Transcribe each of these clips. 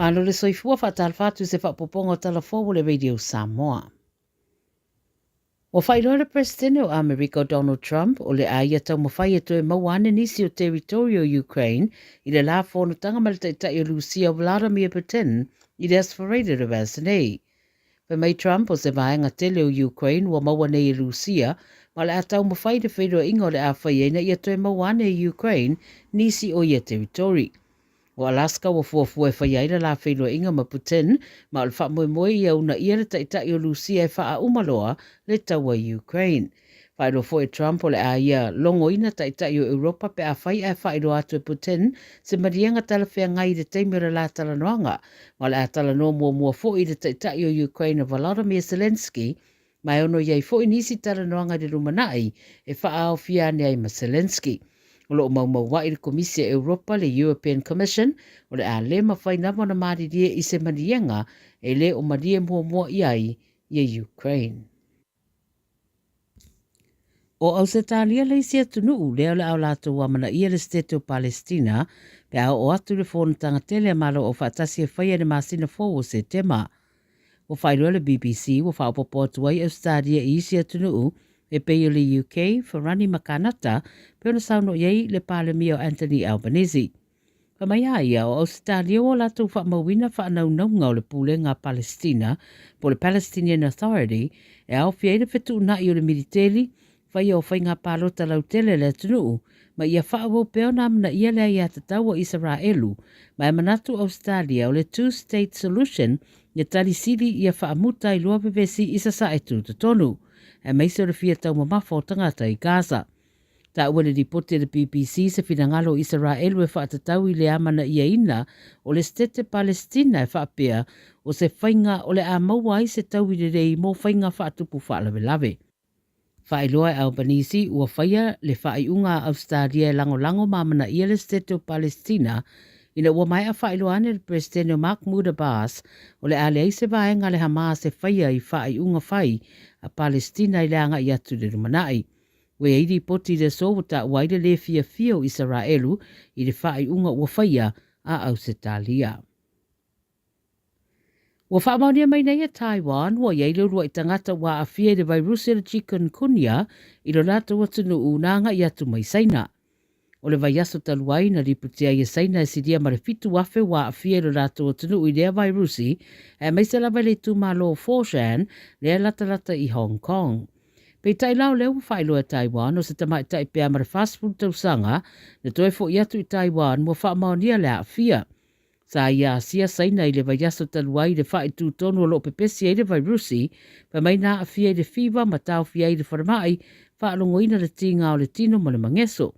Malo le soifua whaatalwhatu se whaapoponga o talafoa le Radio Samoa. O whairoa le presidente o Amerika Donald Trump o le aia tau mawhai e mauane nisi o territorio Ukraine i le la whonutanga ma le taitai o Lucia o Vladimir Putin i le asfarated o Vasinei. Pa mai Trump o se vaenga tele o Ukraine wa maua nei Lucia ma le atau mawhai le whairoa inga o le awhaiena i a mauane i Ukraine nisi o ia territory. O Alaska wa fuafua e whaiaira la whailua inga ma Putin, ma o le whaamoemoe i auna ia le taitai o Lucia e wha umaloa le taua Ukraine. Whailua fo e Trump o le a ia longo ina taitai o Europa pe a whai e whailua atu e Putin se marianga talawhea ngai le teimera la talanoanga, ma le a talanoa mua fo i le taitai o Ukraine Volodymyr Zelensky, mai ono iai fo i nisi talanoanga le rumanai e wha au fia nei ma Zelensky. O lo mau wa i le Komisia Europa le European Commission o le a le mawhai nama na maririe i se marianga e le o marie mua iai i Ukraine. O au se talia le isi atunu leo le au lato wa mana ia le State o Palestina pe au o atu le whonutanga tele malo o whaatasi e whaia le masina fo o se tema. O whailua le BBC o whaopopo atuai au stadia i isi atunu e pei le UK, Wharani Makanata, pe ona sauno iei le palemia o Anthony Albanese. Pa mai ia o Australia o latu whaamawina whaanaunga o le pūlenga Palestina, po le Palestinian Authority, e au fiei le whetu na i o le militeri, whai o whainga pālota lautele le tunu, ma ia whaawo peona amna ia lea ia tatau o Israelu, ma e manatu Australia o le two-state solution, ia tali sili ia whaamuta i lua bevesi isa sa e tu tonu. E meise o le fia tau mamafo tangata i Gaza. Ta ua le ripote le BBC se finangalo Israelu e whaatatau i le amana ia ina o le stete Palestina e whaapea o se whainga o le a maua i se tau i le rei mo whainga whaatupu whaalawe. Whaeloa e Albanese ua whaia le whaaiunga Australia e lango mamana ia le stete o Palestina ina ua mai a whaeloa ane le presidente Mahmoud Abbas o le alei se vaenga le Hamas e whaia i whaaiunga whai a Palestina i leanga i atu le rumanai. We eiri poti le sovota waile le fia o Israelu i le whaaiunga ua whaia a Ausitalia. Ua whaamaunia mai nei a Taiwan, ua ieilu rua i tangata wa a fia le vairusi le chikungunya i lo rata watunu unanga i atu mai saina. O le vai aso taluai na riputia i saina e sidia ma le fitu wafe wa a fia lo rata watunu i lea vairusi e maise lava le tumalo Foshan lea lata i Hong Kong. Pei tai lau leo whaelo e Taiwan o se tamai tai pia ma le fast food tausanga na toe fo i atu i Taiwan mua whaamaunia le a fia. Sa ia asia saina i le vai aso taluai le whai tu tonu o lo pepesi e le vairusi pa mai na a fia i le Faiva ma tau fia i le wharamai whaalongoina le tinga o le tino ma le mangeso.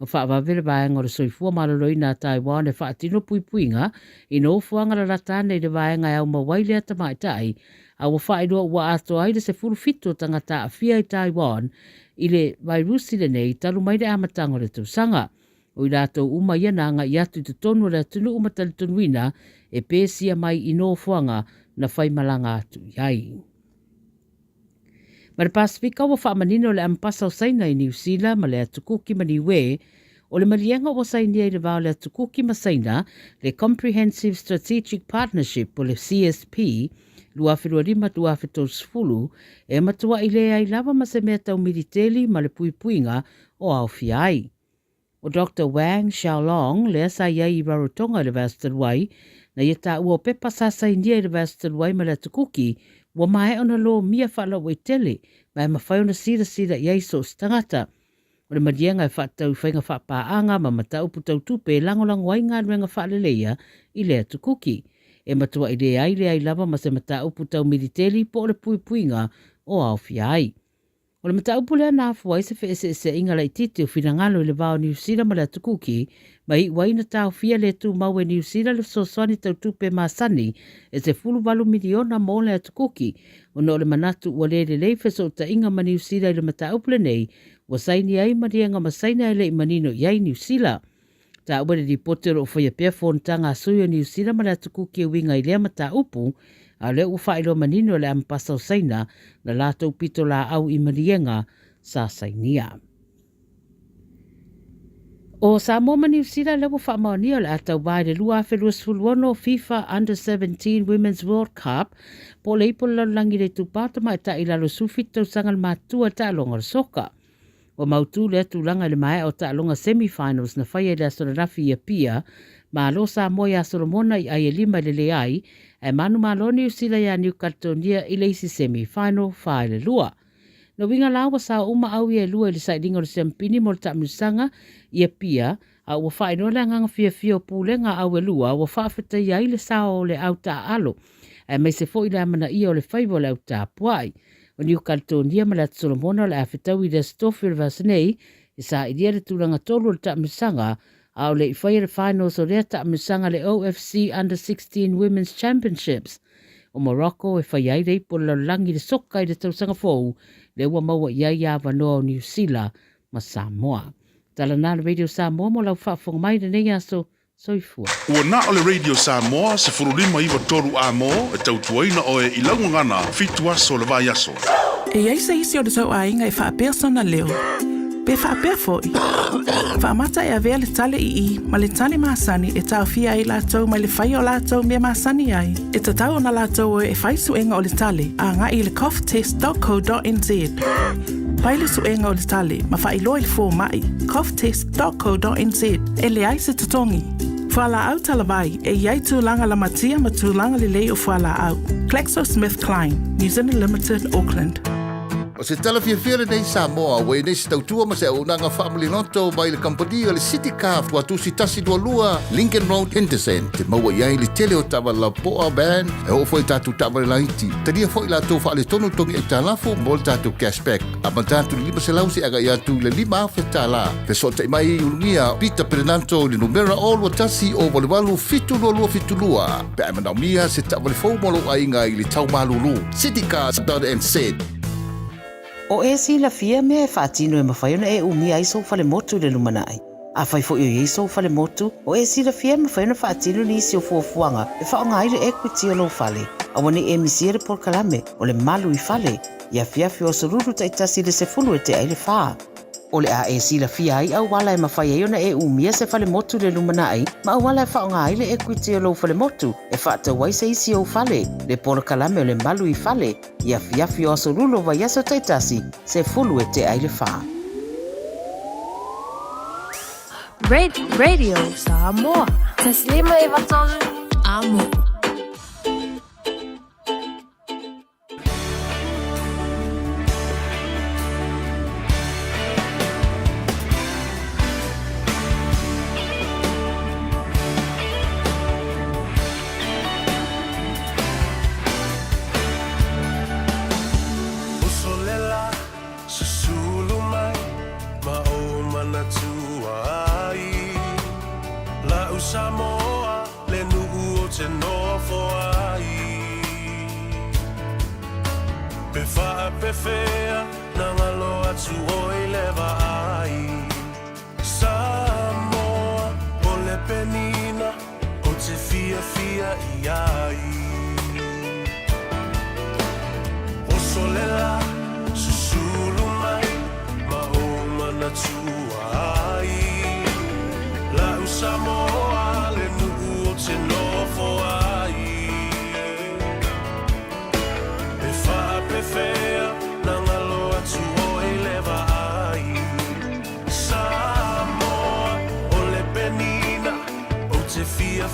O whaavavele vaenga o le soifua maloloina a Taiwan e whaatino puipuinga i no fuanga la ratane i le vaenga e au mawaile a tamaitai a wa whaeroa ua ato ai le se furufito tangata a fia i Taiwan i le vairusi le nei talu mai le amatango le tausanga. O i rato uma ia nanga i atu te tonu le atunu umatali tunuina e pēsia mai i no fuanga na whaimalanga atu iai. Ma le Pasifika wa whaamanino le ampasa o saina i New Zealand ma le atukuki ma niwe o le malienga o sainia i le vao le atukuki ma saina le Comprehensive Strategic Partnership o le CSP lua whiruarima tua whetosfulu e matua i lea i lava ma se mea tau militeli ma le puipuinga o Aofiai. O Dr. Wang Xiaolong lea sa iai i Rarotonga i le Vastalwai na ia ta ua pepa sasa india i le Vastalwai ma le atukuki wa mai ona lo mia whala wai tele mai mawhai ona sira iai so stangata. O le madienga e whaatau whainga whaapaanga ma matau putau tupe langolango ai ngā ruenga whaaleleia i le atukuki. E matua i le ai lava ma se matau putau militeri po le puipuinga o Aofiai. O le matau pulea nā fuai se wheese inga lai titi o finangalo i le vao New Zealand ma le atukuki ma i waina tau fia le tu mau e New Zealand le soswani tau tupe masani e se $40 miliona mo le atukuki o no le manatu ua le feso ta inga ma New Zealand i le matau pule nei wa saini ai marianga ma saina ele i manino iai New Zealand. Ta ua le ripote o whaia pia fontanga a suyo New Zealand ma le atukuki e winga i lea mata upu a le u whaelo manino le ampasa o saina na lātou pito la au i marienga sa sainia. O Samoa ma New Zealand lewa whaamaonia le atau vai le lua whelua FIFA Under-17 Women's World Cup po le ipo langi le tupata mai ta ilalo sufi tau sangal matua ta alonga le soka. O mautu le atulanga le mai o ta alonga semi-finals na whaia le asonarafi ia pia ma lo Samoa ia Solomona i ai lima le ai e manu malo New Zealand ia New Caledonia i le isi semi-final whae le lua. No winga lawa sa uma au ia lua i le saidinga o le sempini mo le tamisanga ia pia a ua whaino le nganga fia pulenga au e lua ua whaafeta ia i le sao o le au ta alo e mai se fo i le amana ia o le Faiva o le au ta puai. O New Caledonia ma le Solomona le afetau i le Stofil Vasenei i sa i le tulanga tolu le tamisanga a o le i whaia le finals o le tamisanga le OFC Under-16 Women's Championships. O Morocco e whai ai reipo le langi le soka i le tausanga fōu le ua maua iai a wanoa o New Zealand ma Samoa. Tala nā le Radio Samoa mo lau whaafonga mai le nei aso soifua. Ua nā o le Radio Samoa se furulima iwa toru a mo e tautuaina o e ilangu ngana fitu aso le vai aso. E ai se isi o le tau ainga e whaapea sona leo. Pe whaapea foi. Whaamata e avea le tale i ma le tale maasani e tau fia ai lātou mai le whai o lātou mea maasani ai. E tatau na lātou e whai suenga o le tale a ngā i le coughtest.co.nz. Pai le suenga o le tale ma whai loa i fō mai coughtest.co.nz e le ai se tatongi. Whala au talawai e iai tūlanga la matia ma tūlanga le lei o whala au. GlaxoSmithKline, New Zealand Limited, Auckland. O se tala fia nei Samoa, wei nei se tautua ma se unanga family noto mai le kampania le City Car watu si tasi dua lua Lincoln Road Henderson. Te maua iai le tele o tawa la poa band e o foi tatu tawa le laiti. Tania foi la tau wha le tonu tongi e talafu mo le tatu cashback. Ama tatu lima se lausi aga ia tu le lima afe tala. Pe so te mai ungia Peter Prenanto le numera o lua tasi o walewalu fitu lua. Pe amana mia se tawa le fau molo ainga i le tau malulu. citycars.nz. O e si la fia mea e whaatino e mawhaiona e umia i sou fale motu le lumanai. A whai fo i sou fale motu, o e si la fia mawhaiona whaatino ni isi o fuafuanga e whaonga aile equity o lo fale. A wane e misiere por kalame o le malu i fale, ia fiafi o soruru ta itasi le se fulu e te aile whaa. O le a e si la fia ai au wala e mawhaiona e umia se fale motu le lumanai, ma au wala e whaonga aile equity o lo fale motu, e whaata wai se isi o fale, le por kalame o le malu i fale, ia fiafi o sorulu vai aso taitasi, se fulu e te aile whaa. Radio Samoa. Taslima e watolu amo. Samoa, le nu'u o te nofo ai. Pe wha pe whea, na ngalo atu o i lewa ai. Samoa, o le penina, o te fia i ai. O solela, susulu mai, ma o mana tua ai. La u Samoa, le nu'u o te nofo ai. Pe wha pe whea, na ngalo atu o i lewa ai. Samoa, o le penina, o te fia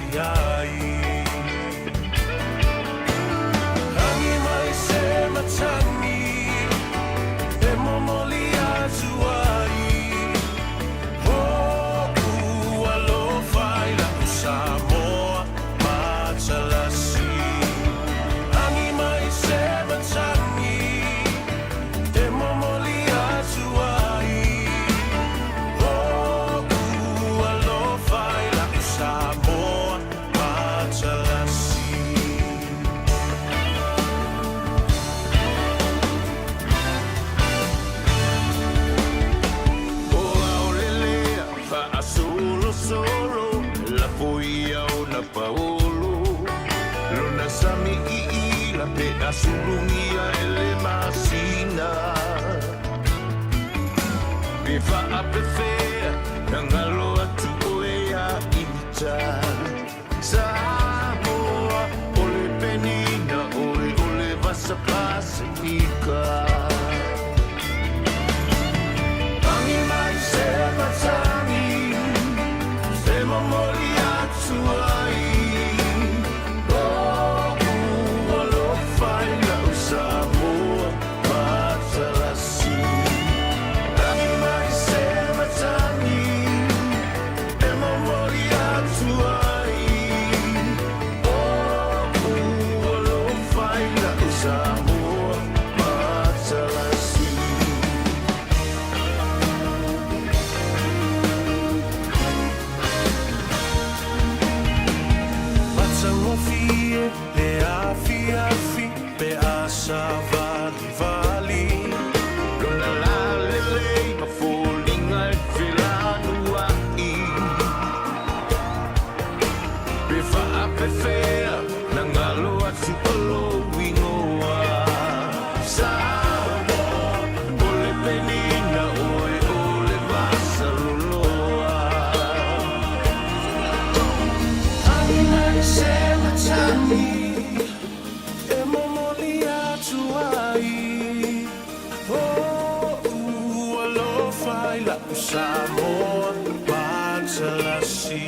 i ai. Hangi mai se matangi, e momoli atu ai. Samoa, Matalasi. Hangi mai se matangi, e momoli atu ai. Alofa i la Samoa, Matalasi. O aolelea, solo. La poia o na paolo Lona sami i la pe asulungia ele masina Pe fa a pe fea Na Samoa, Matalasi.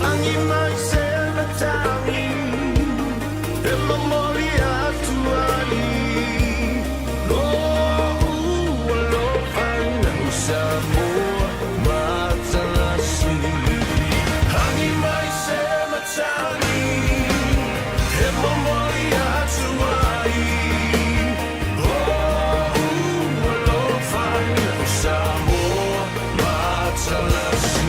Angi mai se matami, e mamori atuani. Lo lo faina Samoa, Matalasi. Angi mai se matami, e mamori atuani. Samoa, Matalasi.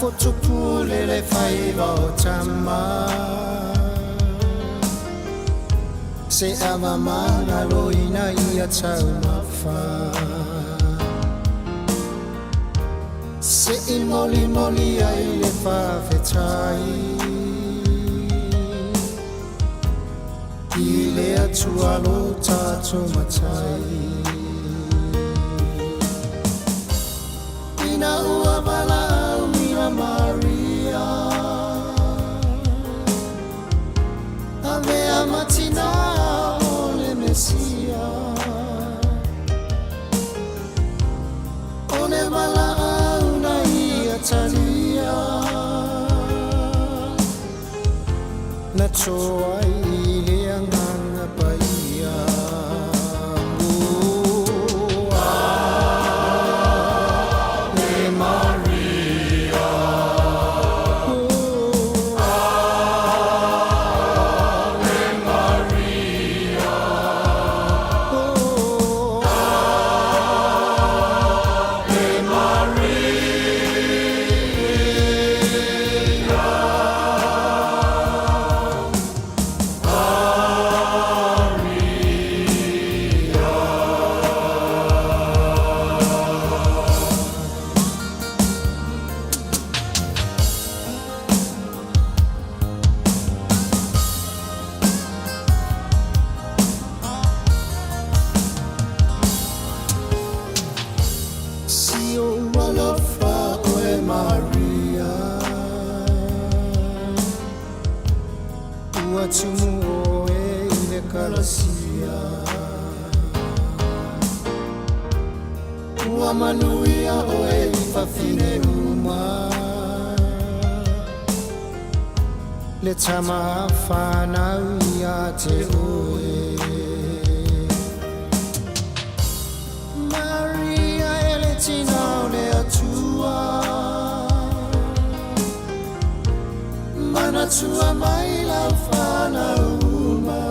Fotopule le Faiva o tama se amamana loina ia tau mafa se imoli moli ai le whawhetai i le atua lo tato matai ina ua mala Maria Ave amatina ole Messia One mala una ia tania Na toa ile anganga paia Tumu e ile kalasia Ua manuia o e whawhine uma Le tama whanau ia te oe Maria e le tinau le atua Mana tua mai lau whanau uma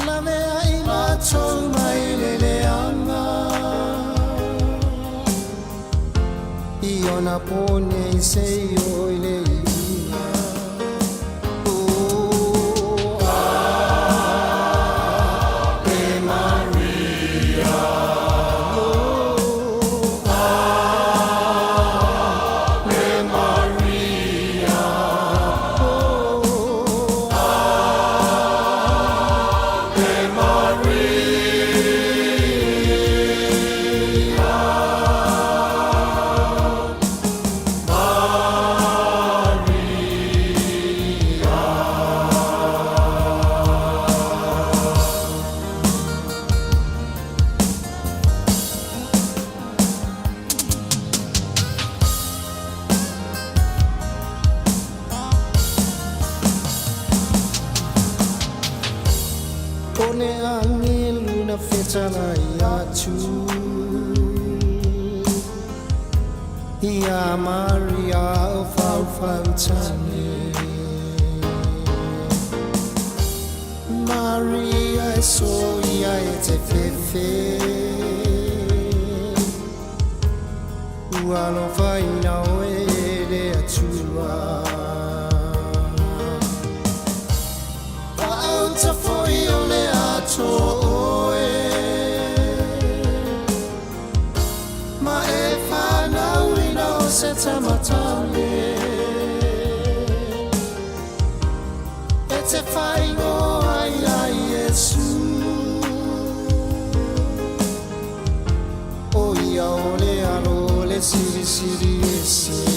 La mea i matou mai le leanga I ona pone i se o i le ia One angelu na fetana iatu Ia Maria o fau fau tane so ia e te fefe ua lo faina o e le atua ta foi o le ato oe ma e whanau ina o se tamatale e te whaingo ai ai Yesu o ia o le alo le siri siri e se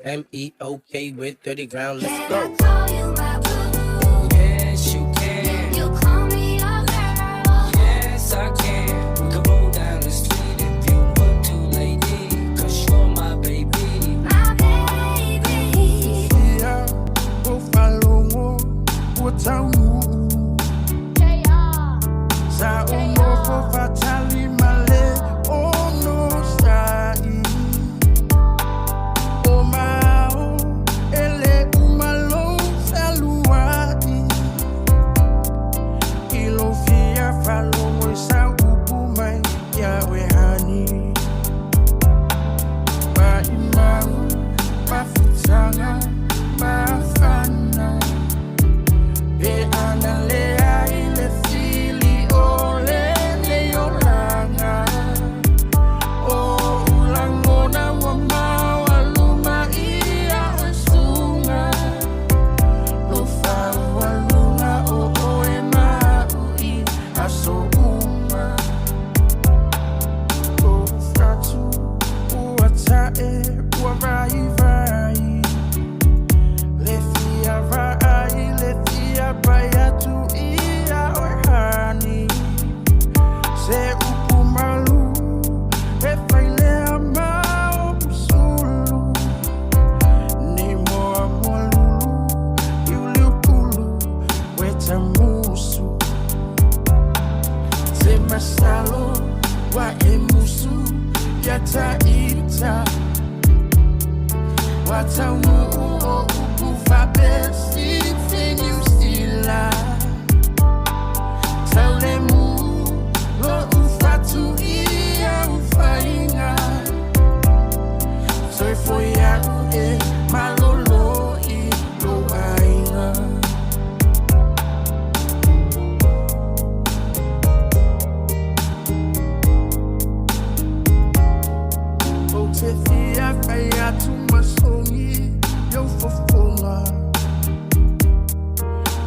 MEOK with 30 ground. Let's go. Can I call you my boo? Yes, you can. You call me your girl. Yes, I can. We can roll down the street if you want to, lady. 'Cause you're my baby. My baby. Yeah, oh, follow me. What's up? Sa umo ko fatali male. Oh no, sai. Oh mao, ele umalo saluai. Ilo fia follow sa ubumai ya we hani. Ba imau, ba futanga, ba fana. Be anale ile fili ole le yoranga. O ulangona wa mawaluma ia usunga. No walunga o oema ui aso uma. O fratu uatae uavai vai. Lefia vai, lefia bayatu ia orhani. Se upumalu, e faile amao usulu. Ni moa molulu, iuliupulu, weta musu. Se masalo, wa emusu, yata ita. Wata uo ukufa besi, fini usila. Taulemu, lo ufatu ia ufainga. Soy foya ue, malolo i lo ainga. O te fia faya tu masongi, yo fofonga.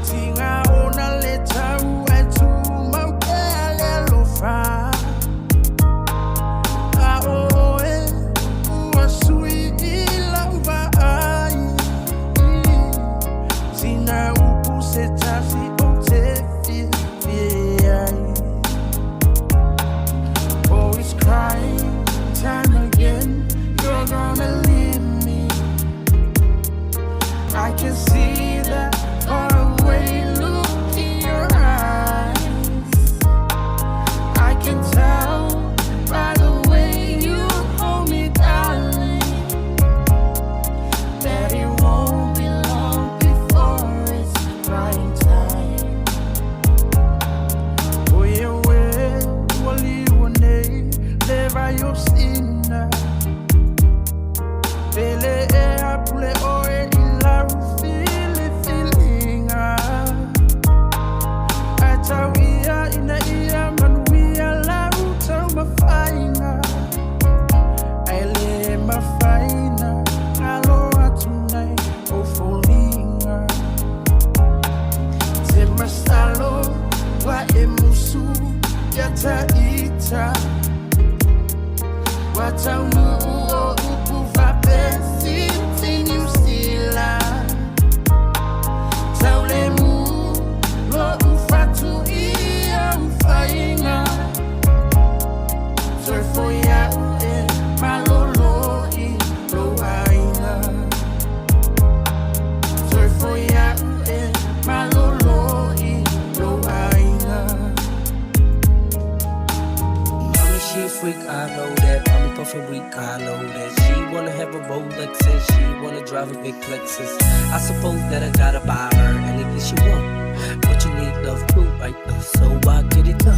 Tinga ona le tau e tu maukele lo fa. A oe, ua sui ila uva ai. Sina upu se tasi o te fia ai. Always crying, time again, you're gonna leave me. I can see that far away look in your eyes. I can tell by the way you hold me, darling, that it won't be long before it's crying time. Oye, we, wali wane, leva yo sina. Pele e apule oe ila ufili filinga. Atawia ina ia manuia la utau mafaina. Aile mafaina, alo atunai o folinga. Te masalo, wa emusu, yata ita. Wataunu o ukufa besi, fini usila. Taulemu, lo ufatu ia ufainga. Soy foya ue, malolo i lo ainga. Soy foya ue, malolo i lo ainga. Mommy, she a freak, I know that. Mommy puffin' weak, I know that. She wanna have a Rolex and she wanna drive a big Lexus. I suppose that I gotta buy her anything she want. But you need love too, right? So I get it done.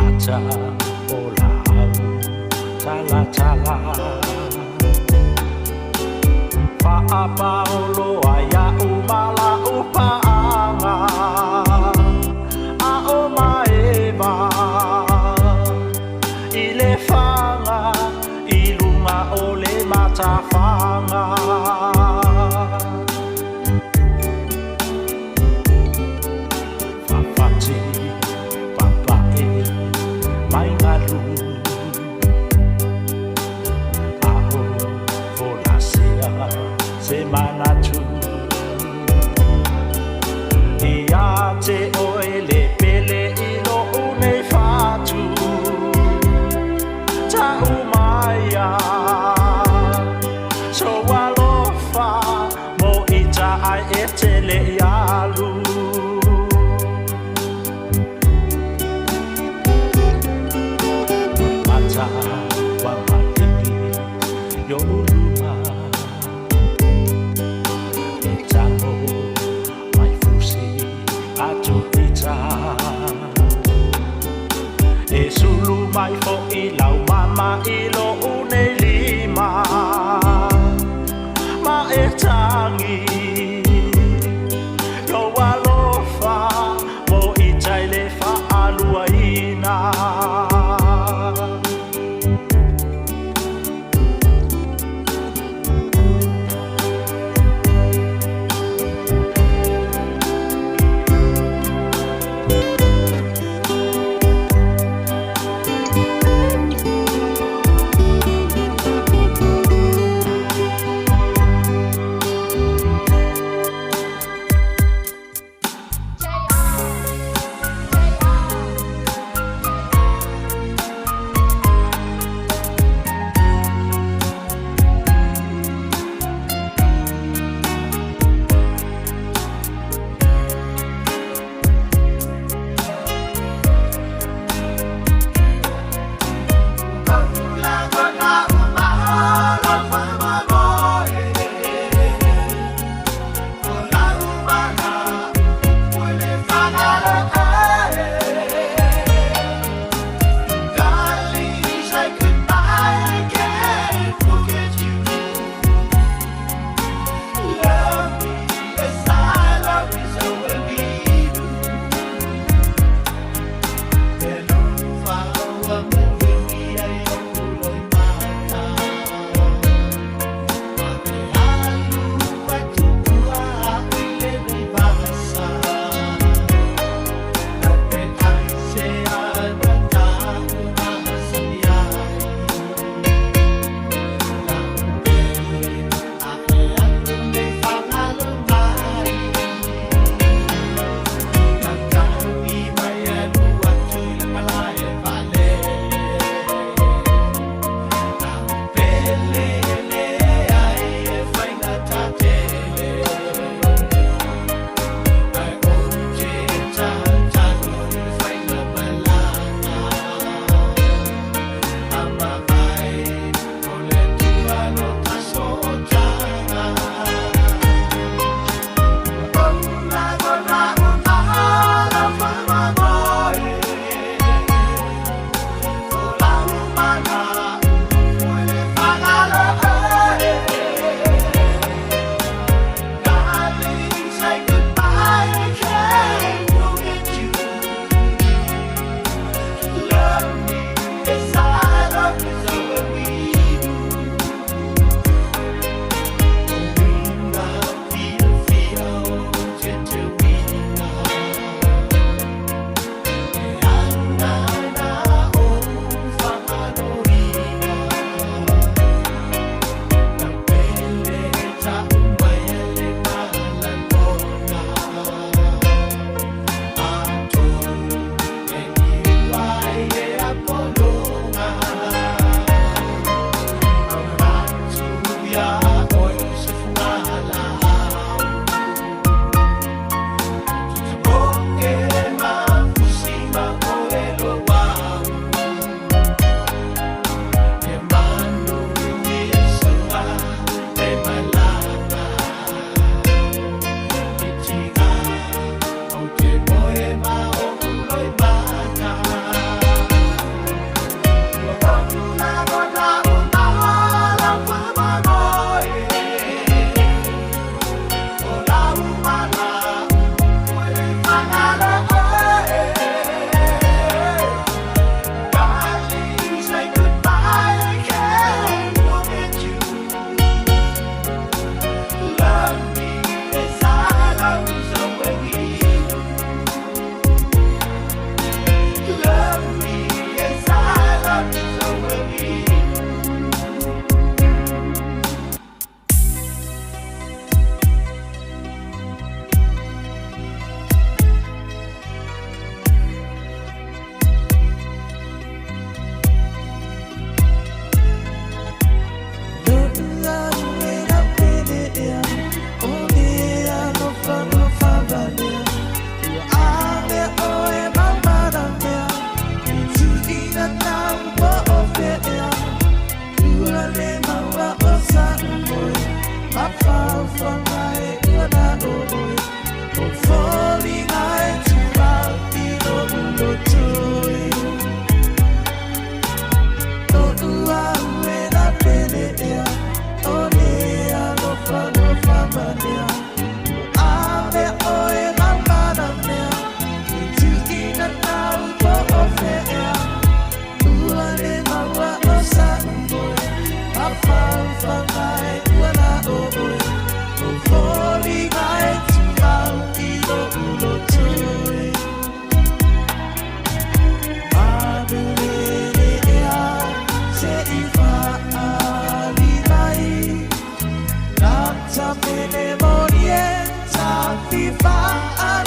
Ata ola tala tala Paapa olo aya umala upaanga A o maeva Ile fanga Ilunga ole matafanga Papati papae Maingalu Aho volasea Semana tu Iate oele pele ilo une fatu Ta umaya So walofa Mo ita ai etele yalu Mata wa matiki Yo uluma Itamo Mai fusi Atu ita E sulu mai fo ilau mama ilo une lima Ma e tangi Yo alofa Mo itaile fa alua ina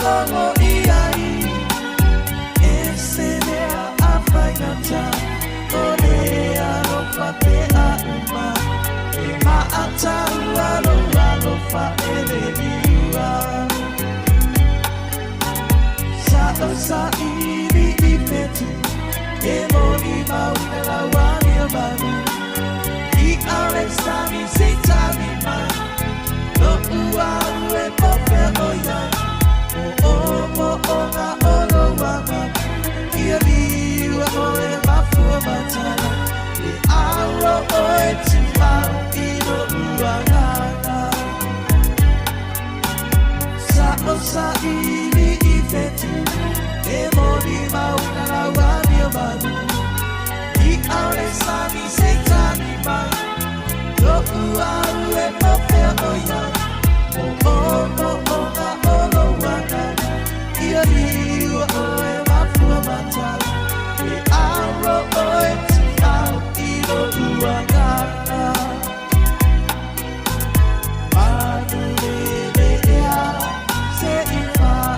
longo iai e se mea a whaingata o lea ropa te a uma e maata ualo alo wha e le niua sa o sa iri i petu e mo i mauna la wani o manu I ale sami se tami mai no ua ue pope o iai o mo o nga olo wanga Ia liwa o e mafua matana E awa o e timau I no ua ngana Sa o sa ili I fetu E moni mauna la wani o manu I ale sami se tami mai No ua ue pope o iai o nga olo wanga Ia liwa o e mafua matana E awa o e timau I no ua ngana Manu lele ea se I wha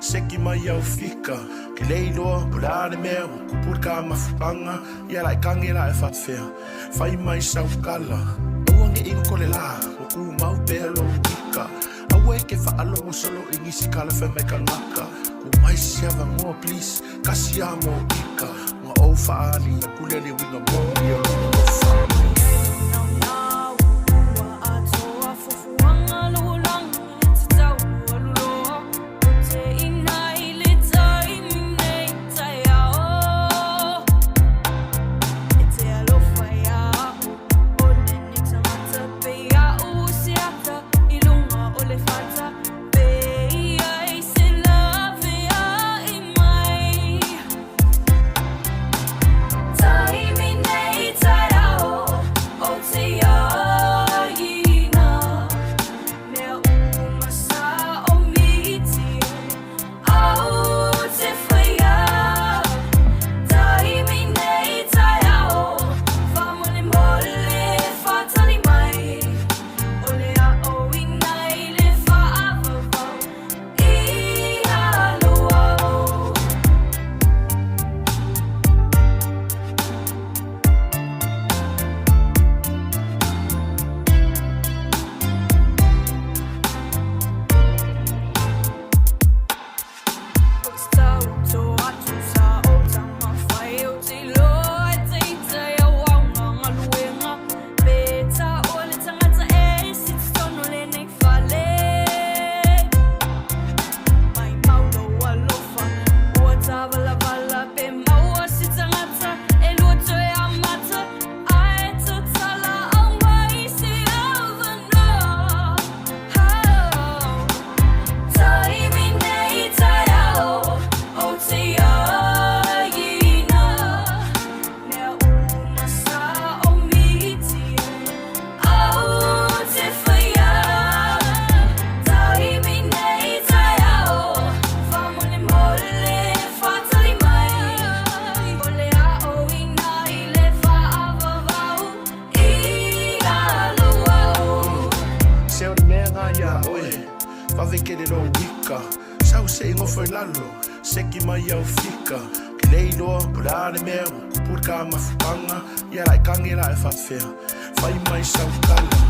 Seki mai au fika Ke leiloa pulare mea Kupurka mafupanga Ia lai kange lai fatfea Fai mai sau kala Auange ingo kole la Waku mau pelo wika Awe ke whaalongo solo ingisi kala wheme ka ngaka Ku mai siava ngoa please Kasi amo ika Nga o whaali Kulele winga mongi o lofa Seki mai au fika Ke leiloa pulare mea Kupurka mafupanga Ia lai kange lai fatfea Fai mai sau kala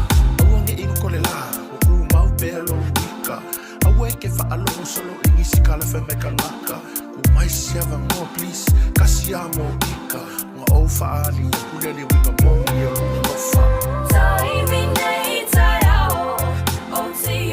Auange ingo kole la Waku mau pelo wika Awe ke whaalongo solo ingisi kala wheme ka ngaka Ku mai siava ngoa please Kasi amo ika Nga o whaali Kulele winga mongi o lofa Taimi nei tai ao O te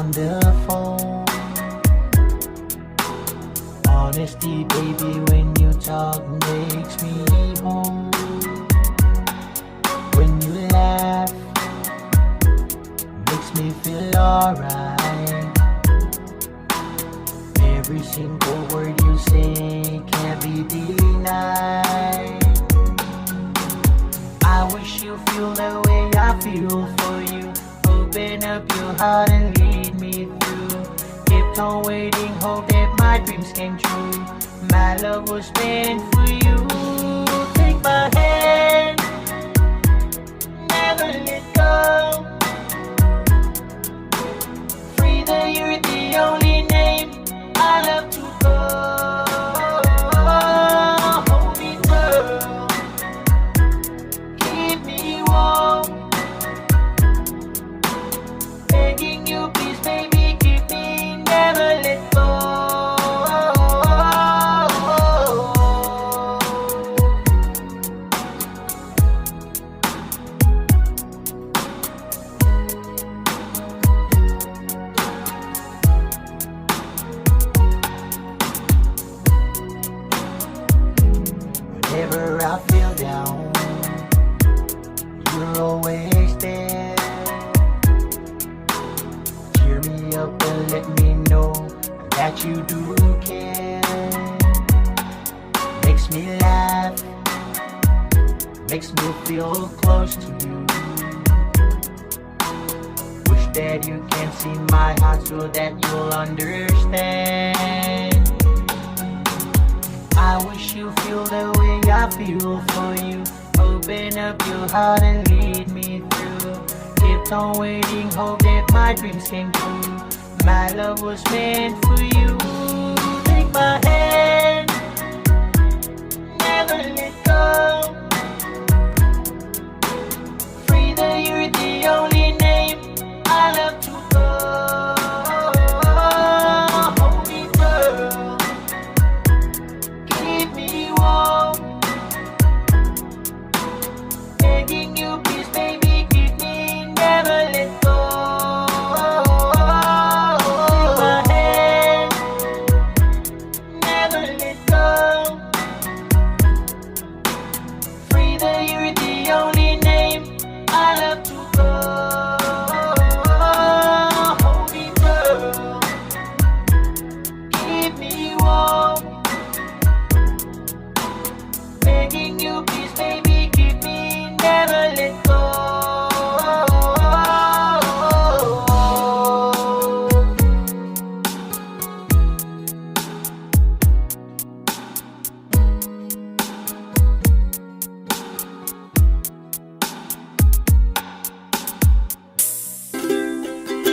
on the phone. Honesty, baby, when you talk makes me whole. When you laugh, makes me feel alright. Every single word you say can't be denied. I wish you feel the way I feel for you. Open up your heart and lead me through. Kept on waiting, hope that my dreams came true. My love was meant for you. Take my hand, never let go. Frida, you're the only name I love to call. Hold me, girl, keep me warm. Begging you, please, baby, keep me, never let go. Whenever I feel down, you're always there. Cheer me up and let me know that you do care. Makes me laugh, makes me feel close to you. Wish that you can see my heart so that you'll understand. I wish you feel the way I feel for you. Open up your heart and lead me through. Kept on waiting, hope that my dreams came true. My love was meant for you. Take my hand, never let go. Frida, you're the only name I love to call. Hold me, girl, keep me warm. Begging you, please, baby, keep me, never let go. Take my hand, never let go. Frida, you're the only name I love to call. Hold me, girl, keep me warm. Begging you, please, baby, keep me, never let go.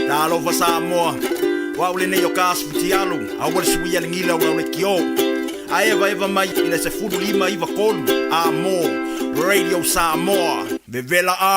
Talo fa Samoa. Wa ule ne yo kasu tialu. Awal suia ngila wa ule kio. Aeva eva mai ina se fudu lima iva kolu. Amo Radio Samoa. Bevela a.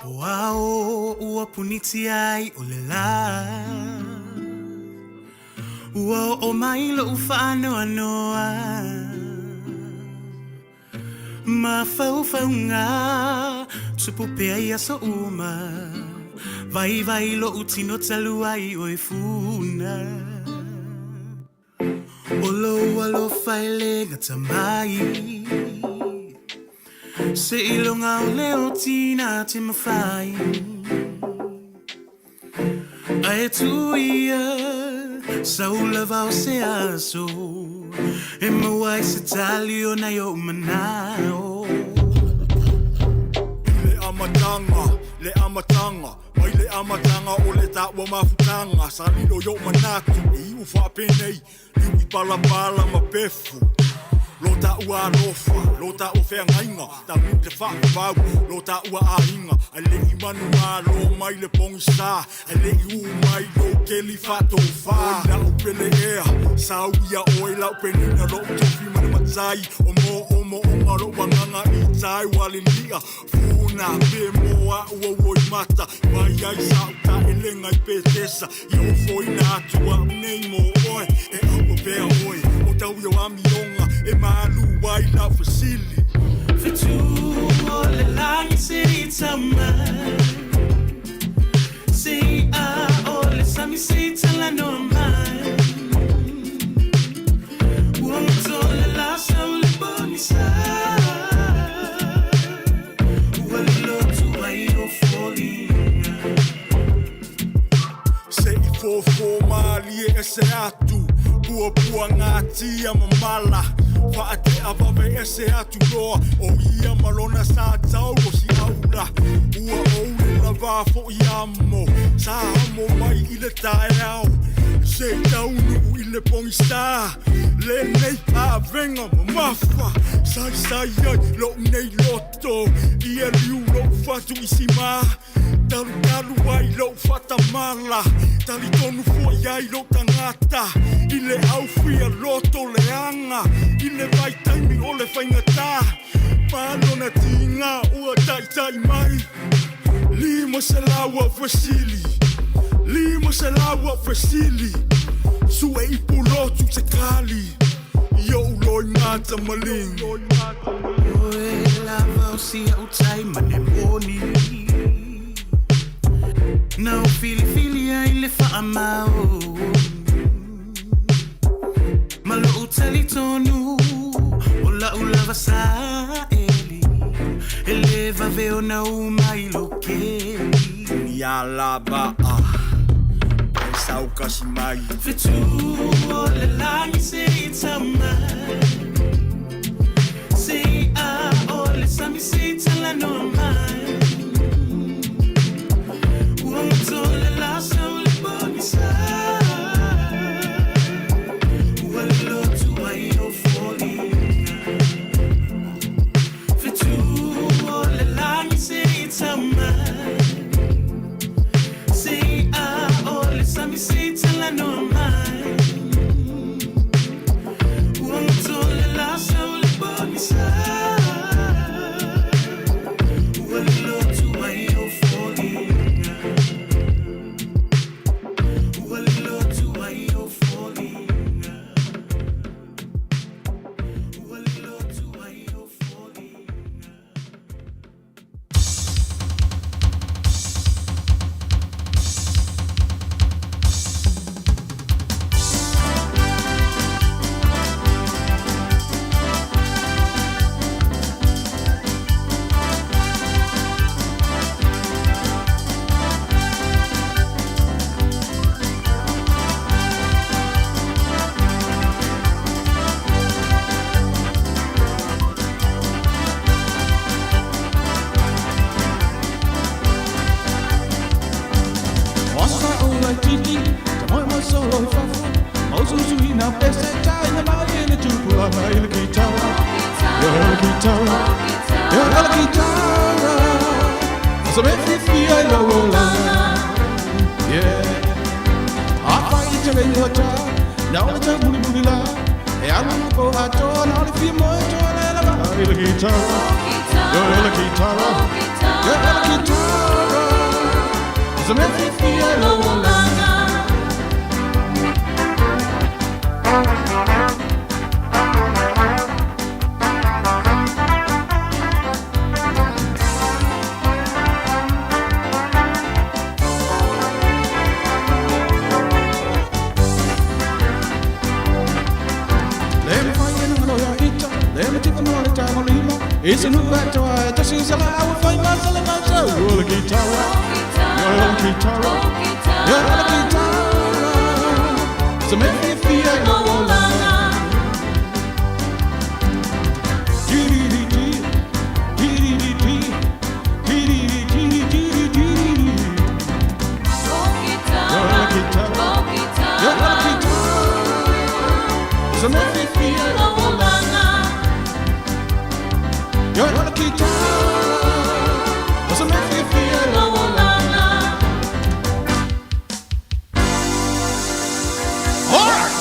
Wow, ua puniti ai o le la. Ua o mai lo ufano anoa. Ma fau ngā tupu pea ia so uma. Vai vai lo utino talu ai o e funa. O lo alo faile ngata mai. Se ilonga o leo tina te mawhai. Ae tu ia saula vau se aso. E mawai se tali o nai o manao. Le amatanga, mai le amatanga o le taua mafutanga. Salino yo manatu, i ufa penei, liwi pala pala ma pefu. Lota ua alofa, lota o fea ngainga, ta mute whakavau, lota ua ainga, a lei manu alo mai le pongisa, a lei mai lo keli fato fa. O lau pele ea, sa uia oi lau penina lo tofi mani matai, o mo ngaro wanganga i tai wali lia, funa pe moa ua oi mata, mai ai sa uta elenga i petesa, i o foi na atua nei mo oi, e au pea oi, o tau yo amionga, e malu wai la fasili. Fitu o le langi siri tama. Si a o le sami si tala no mai. Uomo le la sa o le bonisa. Uale lo tu ai o folia. Se i fofo mali e se atu. Pua ngati a mamala. Whaate awawe e se atu roa. O ia malona sa tau o si aura. Ua oure na wafo i amo. Sa amo mai i le tae au. Se taunu i le pongisa. Le nei a venga mamafa. Sai sai ai lo nei loto. I e liu lo fatu i si ma. Talu talu ai lo fata mala. Tali tonu fo ai lo tangata. I le au fia loto le anga. I le vai taimi o le whaingata. Palona tinga ua tai tai mai. Lima se laua fasili. Lima se laua fasili. Sue i pulotu te kali. Yo loi mata maling. Oe lava o si au tai mane moni. Now fili ai le whaamau. Malo utali tonu. Ola ulava sa eli. Ele va veo na umai lokeli. Ya lava Sau kasi mai. Fitu o le langi se itama. Se a o le sami se tala no mai. Uomo le la sa o le bonisa. Uale lo tu ai o folia. Fitu o le langi se itama. Se a o le sami se tala no mai. Uomo le la sa o le bonisa. Uale lo tu ai o folia. Now it's a bully bully la. E hanno un po' a giorno, al film, giorno, You're the guitar. You're the guitar. You're the guitar. So make me feel alone. It's a new battle, just as I will find myself in myself. You're the guitar, you're the guitar, you're the guitar. So make me feel no longer. So make me feel no longer. You're the guitar, so make me feel no longer. All right.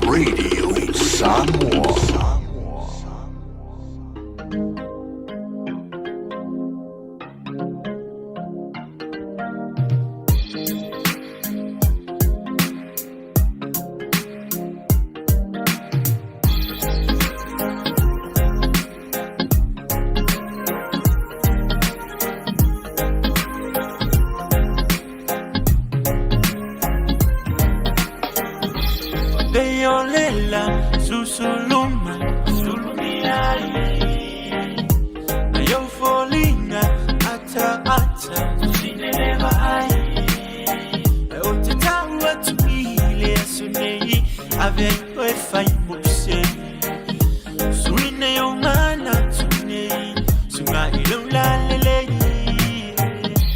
Radio Samoa. Susuluma, sulumiai. Na yo folinga, ata, sineleva ai. O te taua tuile asunei, ave koe fai mose. Suine o mana tunei, sunga ilula lelei.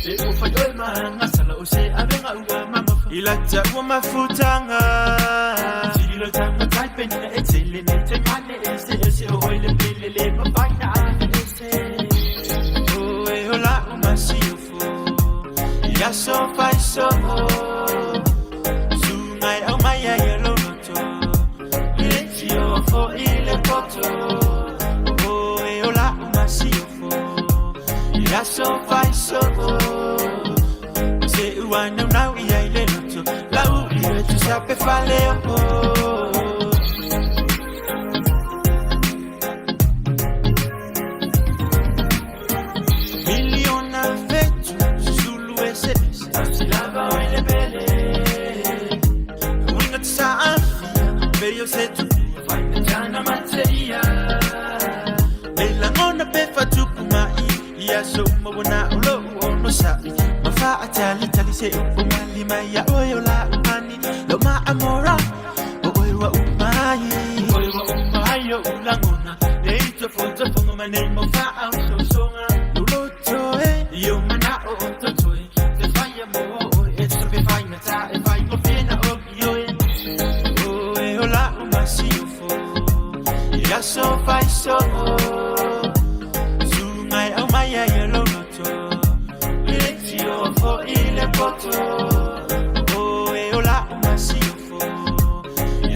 Se o fai koe maanga sala o se avenga ua mama. Ilata ua mafutanga. Tanga typing it's in it it's oil pele ma baina ese oh e hola uma siofo ya so fai so sunai au mai ya loto it's your for ile poto oh e hola uma siofo ya so fai so se uana now ya ile loto la uri tu sape fale yo sé tú jana materia melangona pefa tu kumai ya so mabona ulo no sabi mafa atali tali se umali maya oyo la ani lo ma amora oyo wa umai yo ulangona eito foto fongo mane mo fa au so songa lo toe yo mana o to toe te faya mo it's to be fine ta if I go pena o yo ya so fai so sungai au mai ya loto it's your for ile poto oh e ola masifo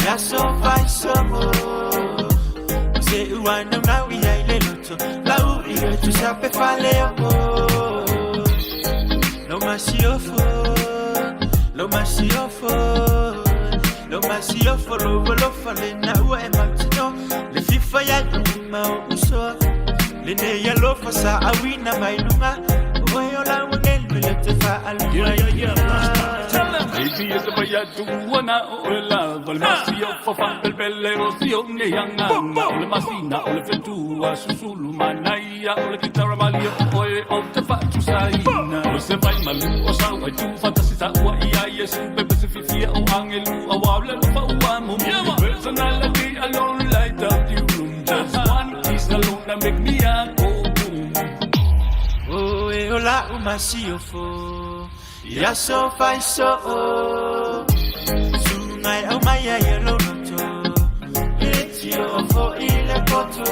ya so fai so se uana na wi ya ile loto la u ile tu sape fale lo masifo lo masifo lo fale na u e matino le fifa ya ma uso le ne ya lo fasa awina mailunga oyo la wengel le te fa alunga baby es vaya tu wana ola val masio fa bel bellero sio ne yanga ole masina ole fetu asusulu manaya ole kitara malio oe o te fa tu saina o se vai malu o sa wa tu fantasisa wa ia yesu bebe se fifia o angelu o wable lo fa wa mo personality alone light up the room just one kiss alone that make me go oh e ola umasio fo ya so fai so sungai au mai ya loto it's your for ile poto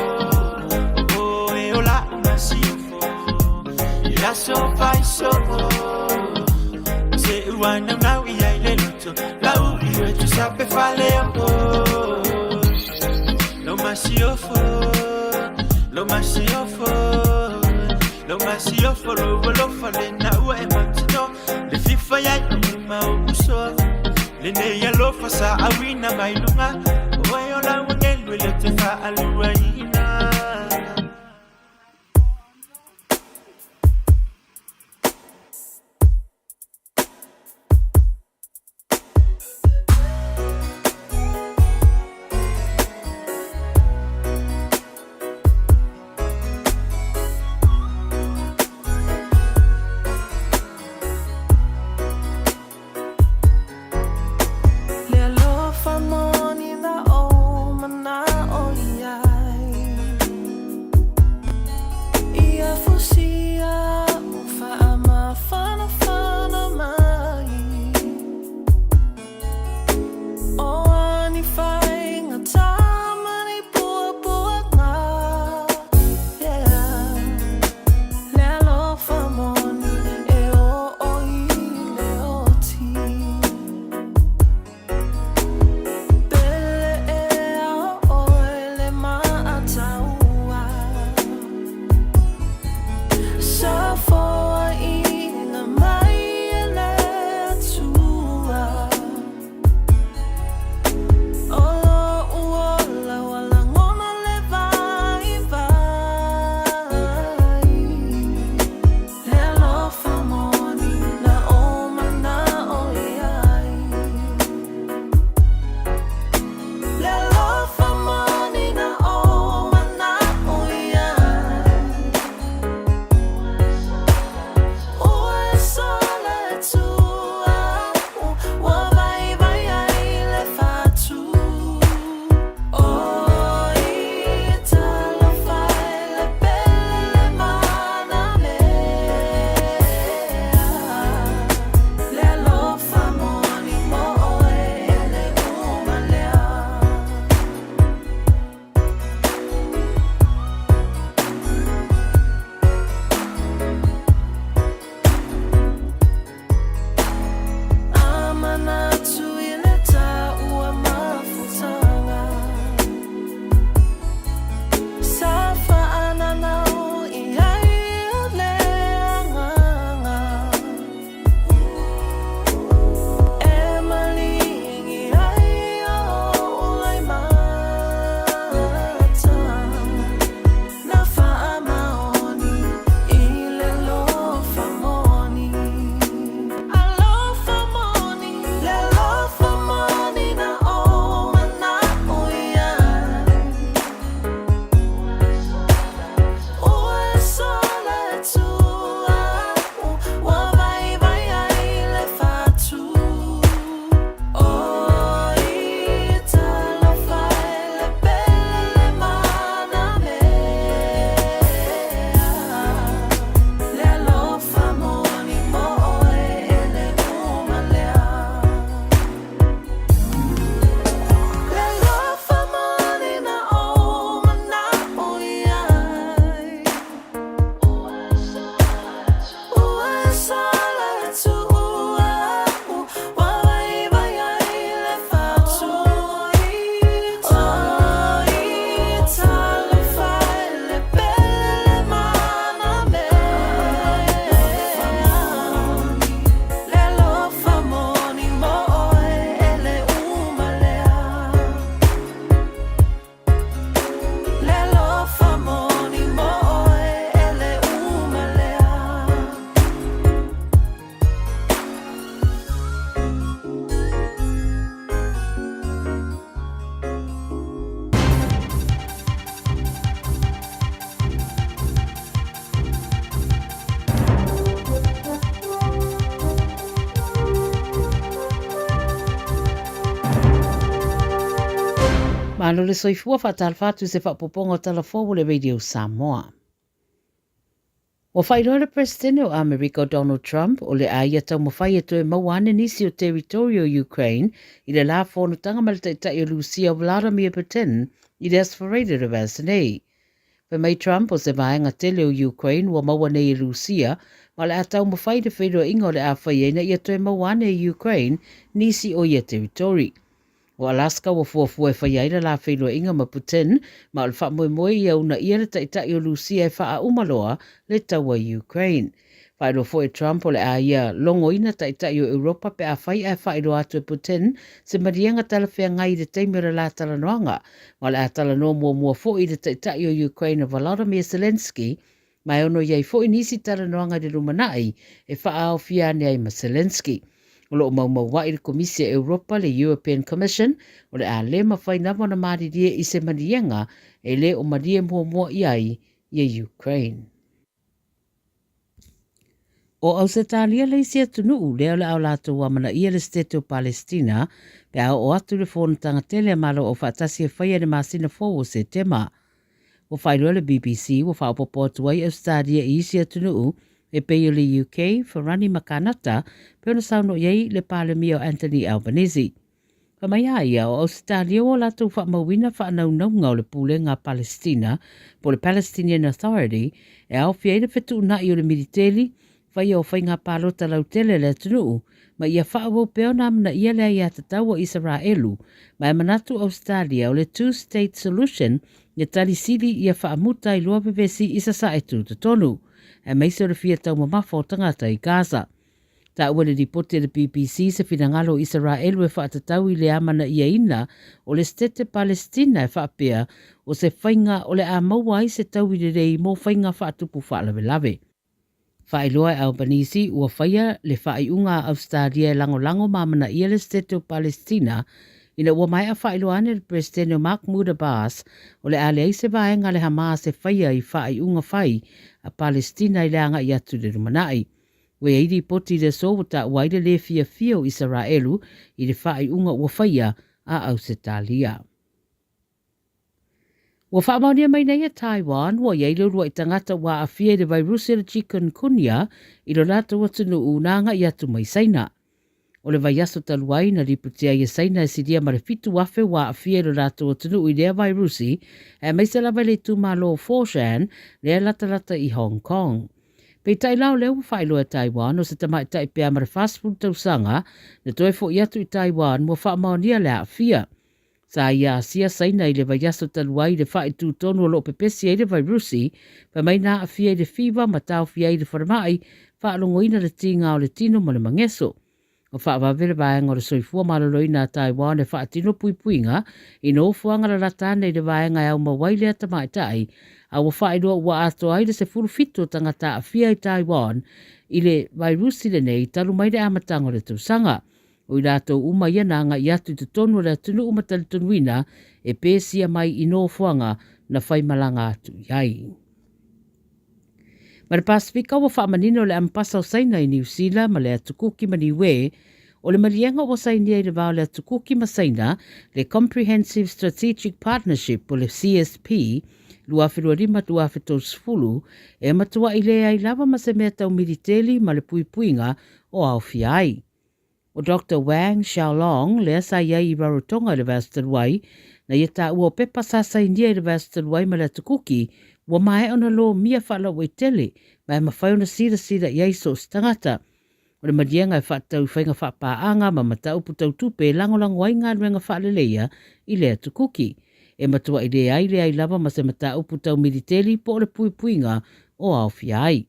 oh e ola umasio fo ya so fai so se uana na wi ya ile loto la u ile tu sape fale lo masiofo lo masiofo lo fale na u e matino le fifa ya ma uso le ne ya lo fasa awina mailunga oyo la wengel le te fa aluaina Le alofa moni na o mana o iai Malo le soifua whatalwhatu se whapopongo talafowo le Radio Samoa. O whairoa le Presidente o Amerika Donald Trump o le aia tau mawhai e toe mawane nisi o territorio Ukraine i le la whanutanga ma le taitai o Lucia Vladimir Putin i le asfarated of Asanei. Pe mai Trump o se vaenga tele o Ukraine wa mawane i Lucia ma le atau mawhai de whairo ingo le a whaiena i a toe mawane i Ukraine nisi o ia territory. O Alaska wa fuafua e whaiaira la whailo inga ma Putin ma le whamoemoe i au na ia le taitai o Lucia e wha umaloa le taua Ukraine. Whairo fo e Trump o le a ia longo ina taitai o Europa pe a whai a whairo atu e Putin se marianga talawhea ngai le teimera la talanoanga ma le a talanoa mua fo i le taitai o Ukraine Volodymyr Zelensky mai ono iai fo inisi talanoanga de rumanai e wha au fia nei ma Zelensky. O lo mau wa i le Komisia Europa le European Commission o le a le mawhai nawa na maririe i se marienga e le o marie mua iai i Ukraine. O au se talia le isia tunu u leo le au lato wa mana ia le state o Palestina pe au o atu le whonutanga tele malo o whaatasi e whaia le masina fōu se tema. O whailua le BBC o whaopopo atuai au stadia i isia tunu u e pei le UK, Farani Makanata, pe ona sauno iei le palemia o Anthony Albanese. Pa mai aia o Australia o latu whaamawina whaanaunau o le pūlenga Palestina, po le Palestinian Authority, e au fiaida whetu na i o le militeri, whai o whainga pālota lautele le tunuu, ma ia whaawau peona amna ia lea ia tatau o Israelu, ma e manatu Australia o le two-state solution, ia tali sili ia whaamuta i lua pepesi isa sa e tu tonu. E meise o le fia tau mamafa o tangata i Gaza. Ta ua le ripoti le BBC se finangalo Israelu e whaatatau i le amana ia ina o le stete Palestina e whaapea o se whainga o le a maua i se tau i le rei mo whainga whaatupu whaalawe lawe. Whaeloa e Albanese ua whaia le whaiunga Australia e lango mamana ia le stete o Palestina ina ua mai a whaeloa ane le Presidente Mahmoud Abbas o le ale ai se vaenga le Hamas e whaia i whaiunga whai a Palestina i leanga i atu le rumanai. Ue eiri poti le sovota waile le fia o Israelu i le whaiunga ua whaia a Ausitalia. Ua whaamaunia mai nei a Taiwan, ua ieilu rua i tangata wa a fia le vairusi le chikungunya i lo rata watunu unanga i atu mai saina. O le vai aso taluai na riputia i saina e sidia ma le fitu wafe wa a fia lo rata watunu i lea vairusi e mai se lava le tumalo Foshan lea lata i Hong Kong. Pei tai lau leo whaelo e Taiwan o se tamai tai pia ma le fast food tausanga na toe fo i atu i Taiwan mua whaamaunia lea a fia. Sa ia asia saina i le vaiaso taluai le whai tū tonu o lo pepesi e le vairusi, pa mai nā a fia i le Faiva ma tau fia i le wharamai, whaalongoina le tinga o le tino ma le mangeso. O whaavavele vaenga o le soifua maloloina a Taiwan e whaatino puipuinga, i no fuanga la ratane i le vaenga au mawaile a tamaitai, a wa whaedoa ua ato ai le se furufito tangata a fia i Taiwan, i le vairusi le nei talu mai le amatango le tausanga. O i rato uma ia nanga i atu te tonu le atunu umatali tonuina e pēsia mai i no fuanga na whai malanga atu iai. Ma le Pasifika wa whaamanino le ampasa o saina i New Zealand ma le atukuki ma niwe, o le malienga o sainia i le vao le atukuki ma saina le Comprehensive Strategic Partnership o le CSP, luafirurima tuafitosfulu, e matua i lea i lava ma se mea tau militeli ma le puipuinga o Aofiai. O Dr. Wang Xiaolong lea sa iai i Rarotonga le Vastaluai, na ia ta ua pepa sasa india i le Vastaluai ma le atukuki, ua mae ona lo mia whala wai tele, mai mawhai ona sira iai so stangata. O le madianga e whaatau i whainga whaapaanga ma matau putau tupe langolango ai ngā ruenga whaaleleia i le atukuki. E matua i le ai lava ma se matau putau militeri po le puipuinga o Aofiai.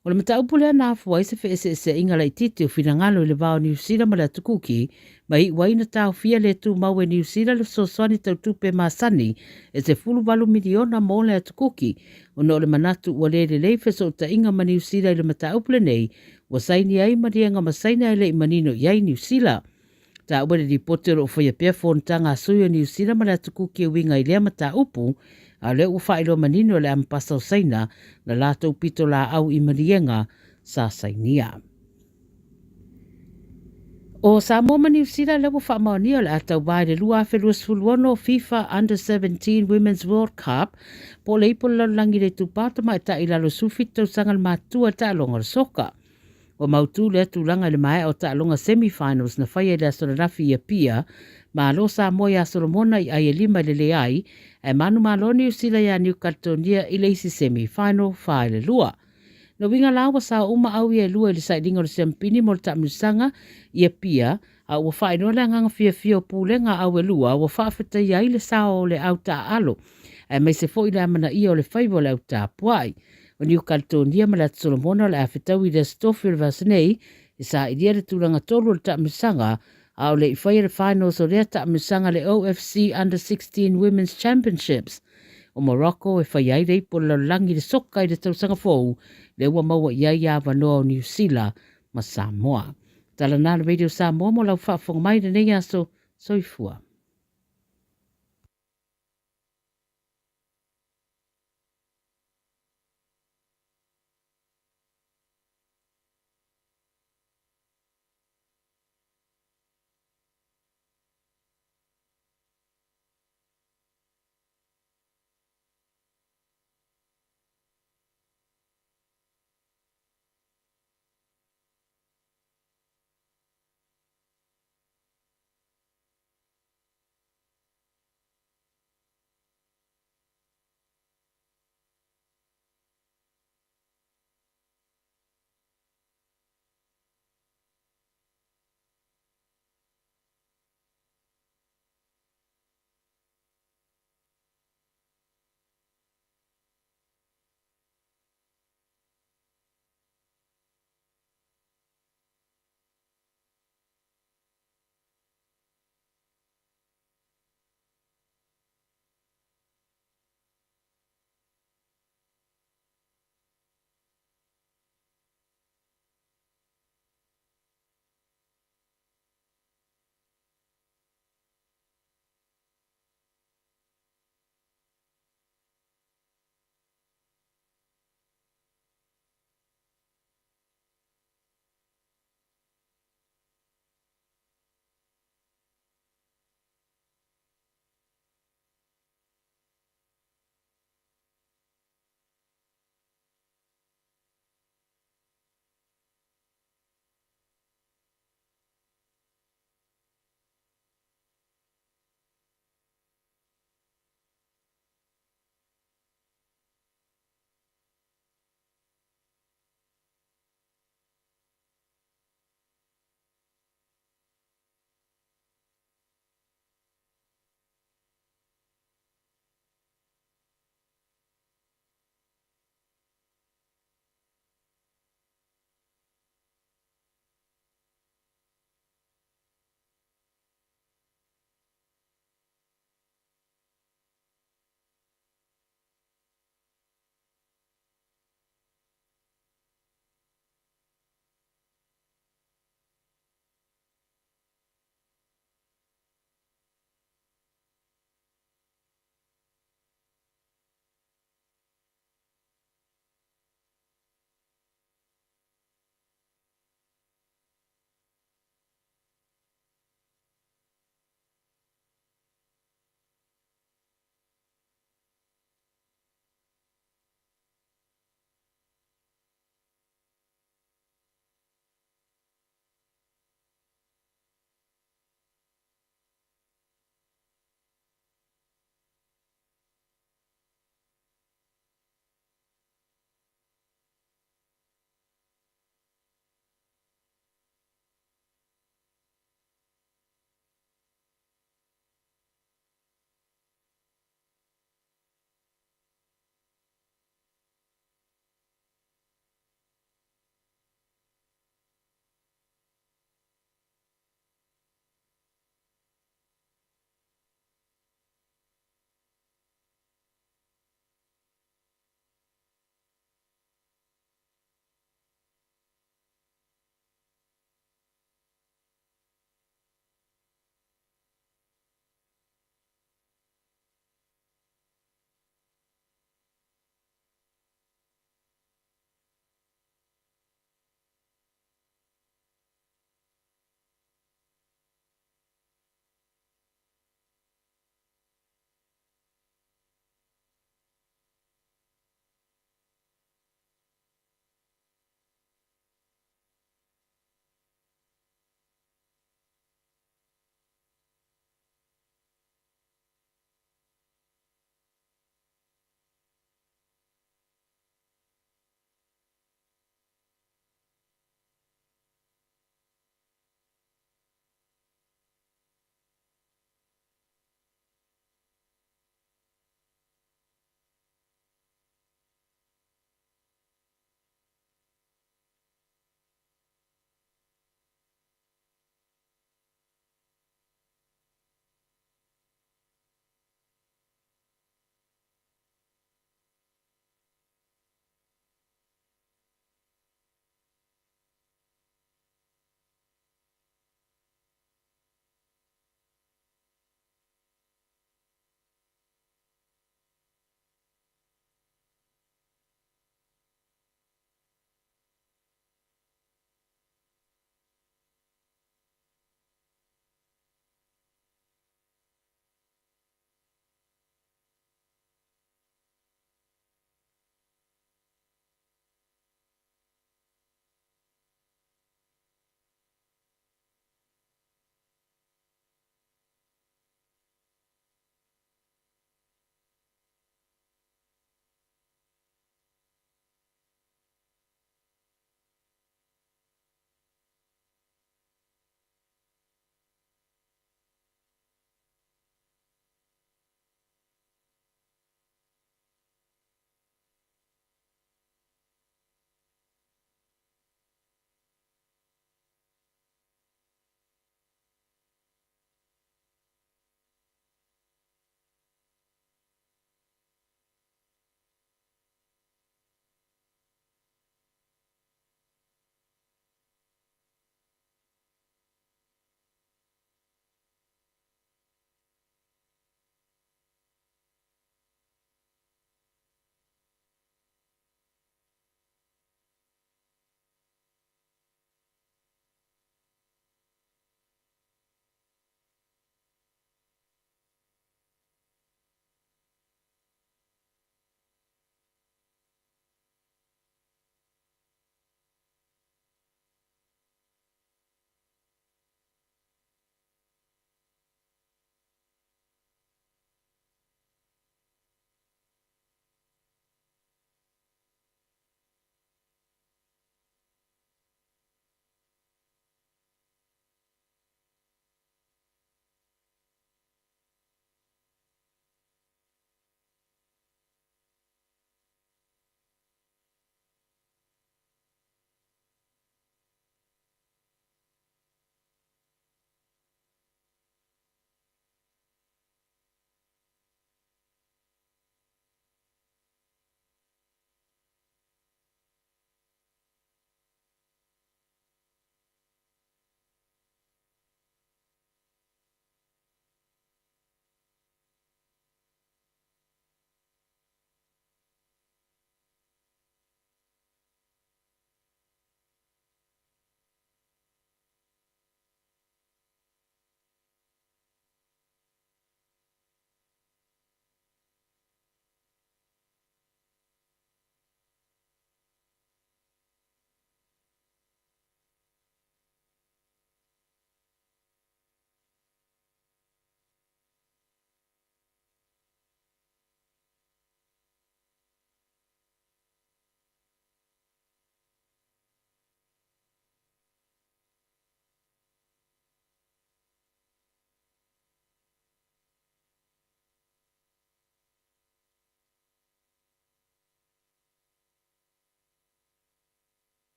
O le matau pulea nā fuai se wheese inga lai titi o whirangalo i le vao New Zealand ma le atukuki, ma i waina tau fia le tu mau e New Zealand le soswani tau tupe masani e se fulu miliona mo le atukuki, o no le manatu ua le feso o ta inga ma New Zealand le matau pule nei, ua saini ai marianga ma saina ele i manino iai New Zealand. Ta ua le ripotero o whaia pia whontanga suyo New Zealand ma le atukuki e winga i lea mata upu, a le ua whaelo manino le ampasa o saina na lātou pito la au i marienga sa sainia. O Samoa ma New Zealand lewa whaamaonia o le atau vai le lua whelua sfuluono FIFA Under 17 Women's World Cup po le ipo langi le tupata mai ta ilalo sufi tau sangal matua ta alonga le soka. O mautu le tulanga le mai o ta alonga semifinals na whaia le astronafi ia pia ma lo Samoa ia Solomona i ai lima le le ai e manu malo New Zealand ia New Caledonia i le isi semifinal whae le lua. No winga lawa sa uma au ia lua ili saidinga o le sempini mo le tamusanga ia pia a ua whae no le nganga fia fia o pūlenga au e lua ua whaafeta ia ile sao o le au ta alo. E mai se fo ila mana ia o le Faiva o le au ta puai. O New Caledonia ma le Solomona le afetau i le Stofil Vasenei i sa idia le tulanga tolu o le tamusanga a o le i whaia le finals o le tamusanga le OFC Under 16 Women's Championships. O Morocco e whai ai rei po la langi le soka i le tausanga fōu le ua maua iai a wanoa o New Zealand ma Samoa. Tala nana radio Samoa mo lau whaafonga mai na nei aso soifua.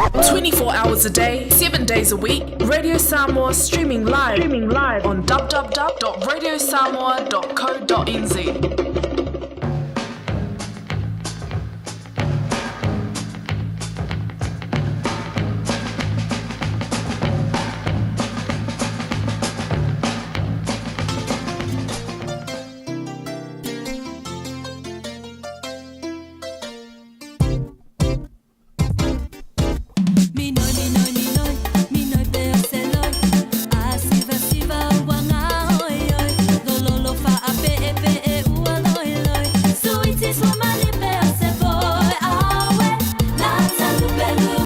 24 hours a day, 7 days a week. Radio Samoa streaming live on www.radiosamoa.co.nz.